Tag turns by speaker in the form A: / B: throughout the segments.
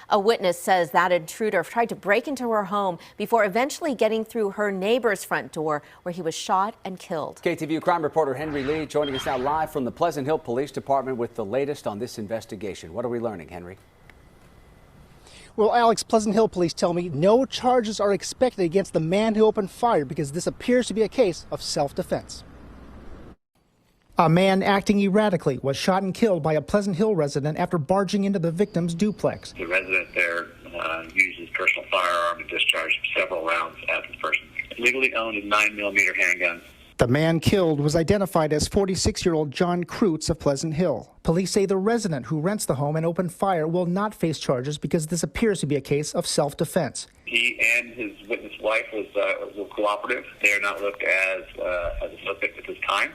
A: A witness says that intruder tried to break into her home before eventually getting through her neighbor's front door, where he was shot and killed.
B: KTVU crime reporter Henry Lee joining us now live from the Pleasant Hill Police Department with the latest on this investigation. What are we learning, Henry?
C: Well, Alex, Pleasant Hill police tell me no charges are expected against the man who opened fire because this appears to be a case of self-defense. A man acting erratically was shot and killed by a Pleasant Hill resident after barging into the victim's duplex.
D: The resident there used his personal firearm and discharged several rounds at the person. Legally owned a 9mm handgun.
C: The man killed was identified as 46-year-old John Kreutz of Pleasant Hill. Police say the resident who rents the home and opened fire will not face charges because this appears to be a case of self-defense.
D: He and his witness wife were cooperative. They are not looked as a suspect at this time,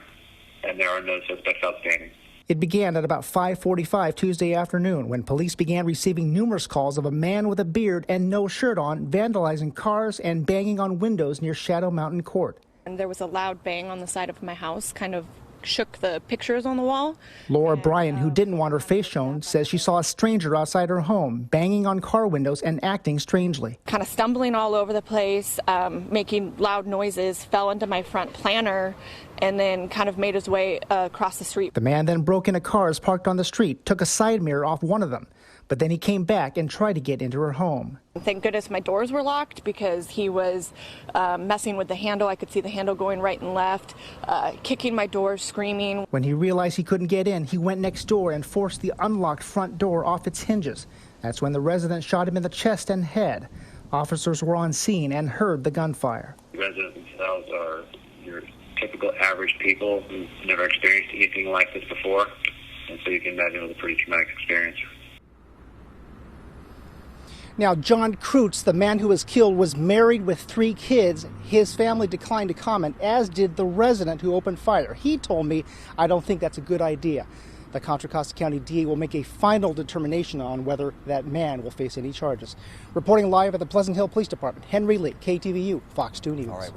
D: and there are no suspects outstanding.
C: It began at about 5:45 Tuesday afternoon when police began receiving numerous calls of a man with a beard and no shirt on vandalizing cars and banging on windows near Shadow Mountain Court.
E: And there was a loud bang on the side of my house, kind of shook the pictures on the wall.
C: Laura Bryan, who didn't want her face shown, says she saw a stranger outside her home, banging on car windows and acting strangely.
E: Kind of stumbling all over the place, making loud noises, fell into my front planter, and then kind of made his way across the street.
C: The man then broke into cars parked on the street, took a side mirror off one of them, but then he came back and tried to get into her home.
E: Thank goodness my doors were locked because he was messing with the handle. I could see the handle going right and left, kicking my doors, screaming.
C: When he realized he couldn't get in, he went next door and forced the unlocked front door off its hinges. That's when the resident shot him in the chest and head. Officers were on scene and heard the gunfire.
D: The residents themselves are your typical average people who've never experienced anything like this before, and so you can imagine it was a pretty traumatic experience.
C: Now, John Kreutz, the man who was killed, was married with 3 kids. His family declined to comment, as did the resident who opened fire. He told me, "I don't think that's a good idea." The Contra Costa County DA will make a final determination on whether that man will face any charges. Reporting live at the Pleasant Hill Police Department, Henry Lee, KTVU, Fox 2 News.